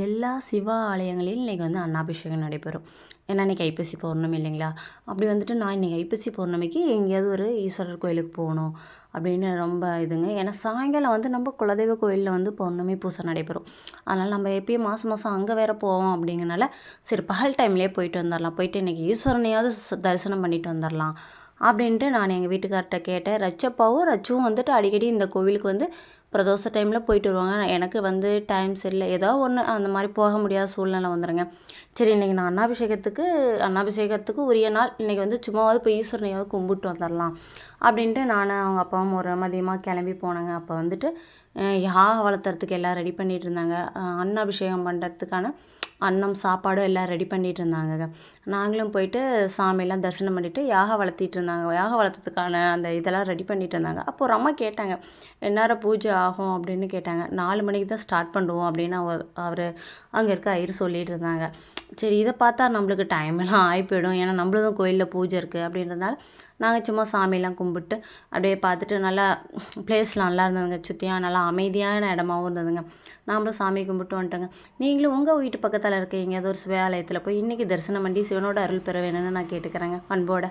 எல்லா சிவா ஆலயங்களிலும் இன்றைக்கி வந்து அன்னாபிஷேகம் நடைபெறும். ஏன்னா இன்றைக்கி ஐப்பசி பௌர்ணமி இல்லைங்களா? அப்படி வந்துட்டு நான் இன்றைக்கி ஐப்பசி பௌர்ணமிக்கு எங்கேயாவது ஒரு ஈஸ்வரர் கோயிலுக்கு போகணும் அப்படின்னு ரொம்ப இதுங்க. ஏன்னா சாயங்காலம் வந்து நம்ம குலதெய்வ கோயிலில் வந்து பௌர்ணமி பூஜை நடைபெறும். அதனால் நம்ம எப்பயும் மாதம் மாதம் அங்கே வேறு போவோம் அப்படிங்கிறனால சரி பகல் டைம்லேயே போயிட்டு வந்துடலாம். போயிட்டு இன்றைக்கி ஈஸ்வரனையாவது தரிசனம் பண்ணிட்டு வந்துடலாம் அப்படின்ட்டு நான் எங்கள் வீட்டுக்கார்ட்ட கேட்டேன். ரச்சுவும் வந்துட்டு அடிக்கடி இந்த கோவிலுக்கு வந்து பிரதோஷ டைமில் போயிட்டு வருவாங்க. எனக்கு வந்து டைம் சரியில்லை, ஏதோ ஒன்று அந்த மாதிரி போக முடியாத சூழ்நிலை வந்துடுங்க. சரி இன்றைக்கி நான் அன்னாபிஷேகத்துக்கு உரிய நாள் இன்றைக்கி வந்து சும்மாவது போய் ஈஸ்வரனையாவது கும்பிட்டு வந்துடலாம் அப்படின்ட்டு நான் அவங்க அப்பாவும் ஒரு மதியமாக கிளம்பி போனேங்க. அப்போ வந்துட்டு யாக வளர்த்துறதுக்கு எல்லாம் ரெடி பண்ணிகிட்டு இருந்தாங்க. அன்னாபிஷேகம் பண்ணுறதுக்கான அன்னம் சாப்பாடு எல்லாம் ரெடி பண்ணிகிட்டு இருந்தாங்க. நாங்களும் போயிட்டு சாமியெல்லாம் தரிசனம் பண்ணிவிட்டு யாக வளர்த்திட்டு இருந்தாங்க. யாக வளர்த்ததுக்கான அந்த இதெல்லாம் ரெடி பண்ணிகிட்டு இருந்தாங்க. அப்போ ஒரு அம்மா கேட்டாங்க, எந்நேரம் பூஜை ஆகும் அப்படின்னு கேட்டாங்க. 4 மணிக்கு தான் ஸ்டார்ட் பண்ணுவோம் அப்படின்னு அவர் அங்கே இருக்க ஐயர் சொல்லிட்டு இருந்தாங்க. சரி இதை பார்த்தா நம்மளுக்கு டைமெல்லாம் ஆகி போயிடும், ஏன்னா நம்மளதும் கோயிலில் பூஜை இருக்குது அப்படின்றதுனால நாங்கள் சும்மா சாமியெல்லாம் கும்பிட்டு அப்படியே பார்த்துட்டு நல்லா பிளேஸ்லாம் நல்லா இருந்ததுங்க. சுற்றியும் நல்லா அமைதியான இடமாவும் இருந்ததுங்க. நாமளும் சாமி கும்பிட்டு வந்துட்டோங்க. நீங்களும் உங்கள் வீட்டு பக்கத்தில் இருக்க எங்கேயாவது ஒரு சிவாலயத்தில் போய் இன்றைக்கி தரிசனம் பண்ணி சிவனோட அருள் பெற வேணும்னு நான் கேட்டுக்கிறேங்க அன்போட.